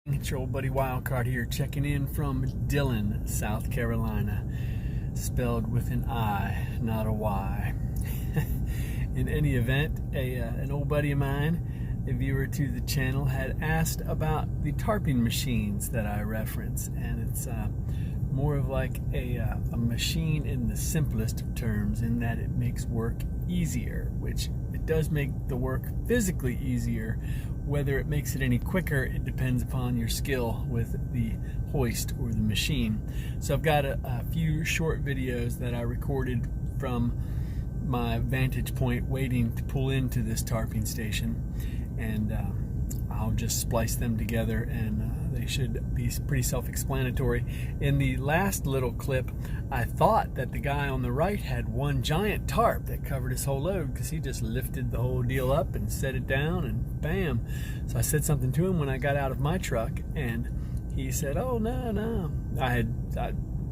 It's your old buddy Wildcard here, checking in from Dillon, South Carolina. Spelled with an I, not a Y. In any event, an old buddy of mine, a viewer to the channel, had asked about the tarping machines that I reference, and it's more of like a machine in the simplest of terms, in that it makes work easier, which it does make the work physically easier. Whether it makes it any quicker, it depends upon your skill with the hoist or the machine. So I've got a few short videos that I recorded from my vantage point waiting to pull into this tarping station, and I'll just splice them together, and they should be pretty self-explanatory. In the last little clip, I thought that the guy on the right had one giant tarp that covered his whole load, because he just lifted the whole deal up and set it down and bam. So I said something to him when I got out of my truck, and he said, "Oh, no." I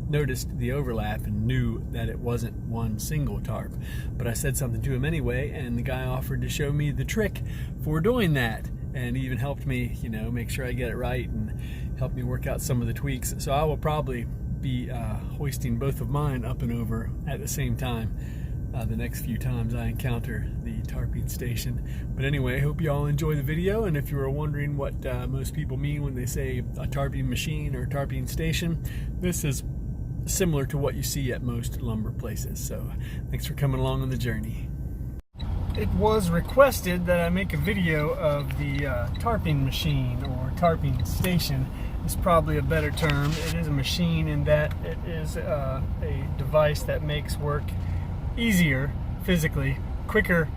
noticed the overlap and knew that it wasn't one single tarp, but I said something to him anyway, and the guy offered to show me the trick for doing that, and even helped me, make sure I get it right, and helped me work out some of the tweaks. So I will probably be hoisting both of mine up and over at the same time the next few times I encounter the tarping station. But anyway, I hope you all enjoy the video, and if you were wondering what most people mean when they say a tarping machine or a tarping station, this is similar to what you see at most lumber places. So thanks for coming along on the journey. It was requested that I make a video of the tarping machine, or tarping station is probably a better term. It is a machine in that it is a device that makes work easier physically, quicker,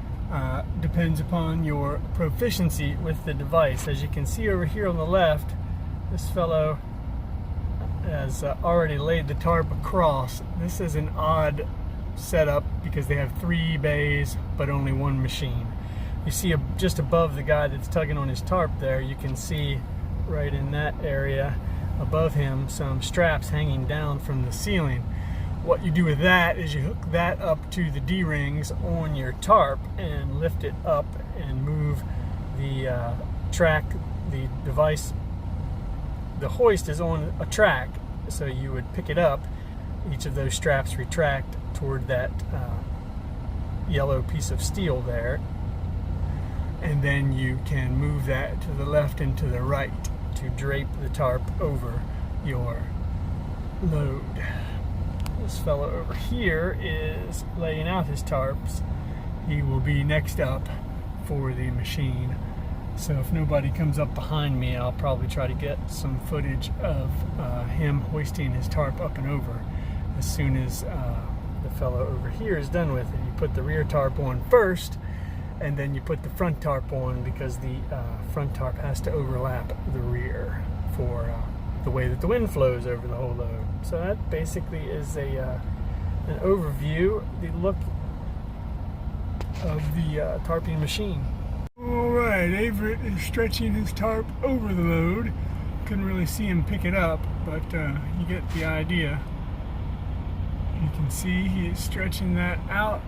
depends upon your proficiency with the device. As you can see over here on the left, this fellow has already laid the tarp across. This is an odd setup because they have 3 bays but only one machine. You see just above the guy that's tugging on his tarp there, you can see right in that area above him some straps hanging down from the ceiling. What you do with that is you hook that up to the D-rings on your tarp and lift it up and move the track. The device, the hoist is on a track, so you would pick it up. Each of those straps retract toward that yellow piece of steel there, and then you can move that to the left and to the right to drape the tarp over your load. This fellow over here is laying out his tarps. He will be next up for the machine. So if nobody comes up behind me, I'll probably try to get some footage of him hoisting his tarp up and over as soon as the fellow over here is done with it. You put the rear tarp on first, and then you put the front tarp on, because the front tarp has to overlap the rear for the way that the wind flows over the whole load. So that basically is an overview, the look of the tarping machine. Alright, Everett is stretching his tarp over the load. Couldn't really see him pick it up, but you get the idea. You can see he is stretching that out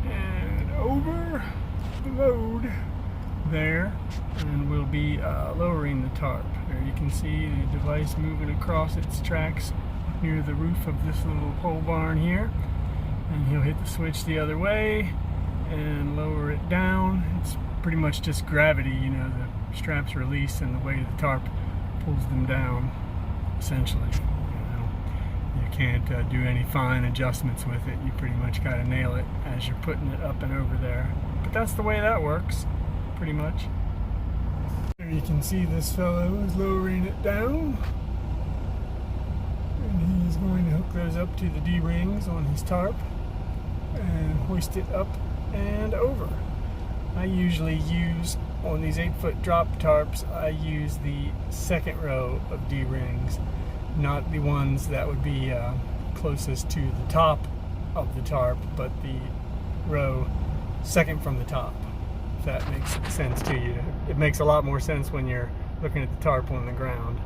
and over the load there, and we'll be lowering the tarp. There you can see the device moving across its tracks near the roof of this little pole barn here, and he'll hit the switch the other way and lower it down. It's pretty much just gravity, the straps release and the weight of the tarp pulls them down, essentially. You can't do any fine adjustments with it. You pretty much got to nail it as you're putting it up and over there. But that's the way that works, pretty much. There you can see this fellow is lowering it down, and he's going to hook those up to the D-rings on his tarp and hoist it up and over. I usually use, on these 8-foot drop tarps, I use the second row of D-rings, not the ones that would be closest to the top of the tarp, but the row second from the top, if that makes sense to you. It makes a lot more sense when you're looking at the tarp on the ground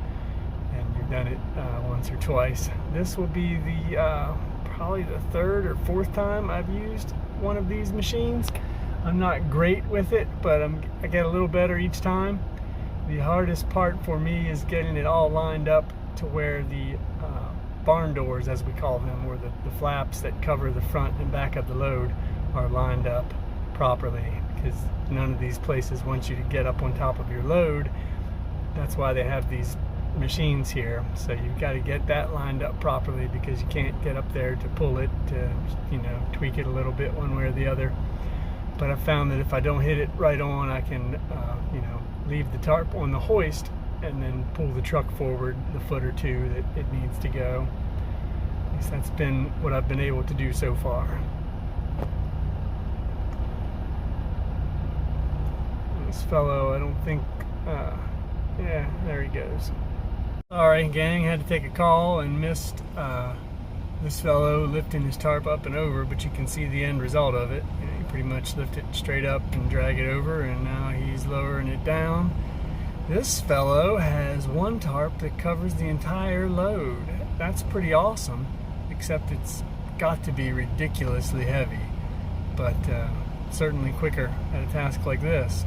and you've done it once or twice. This will be the probably the 3rd or 4th time I've used one of these machines. I'm not great with it, but I get a little better each time. The hardest part for me is getting it all lined up to where the barn doors, as we call them, or the flaps that cover the front and back of the load, are lined up properly, because none of these places want you to get up on top of your load. That's why they have these machines here. So you've got to get that lined up properly, because you can't get up there to pull it to, you know, tweak it a little bit one way or the other. But I found that if I don't hit it right on, I can you know, leave the tarp on the hoist and then pull the truck forward the foot or two that it needs to go. At least that's been what I've been able to do so far. This fellow, I don't think, yeah, there he goes. Alright gang, had to take a call and missed this fellow lifting his tarp up and over, but you can see the end result of it. You know, he pretty much lift it straight up and drag it over, and now he's lowering it down. This fellow has one tarp that covers the entire load. That's pretty awesome, except it's got to be ridiculously heavy, but certainly quicker at a task like this.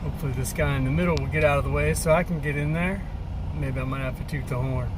Hopefully this guy in the middle will get out of the way so I can get in there. Maybe I might have to toot the horn.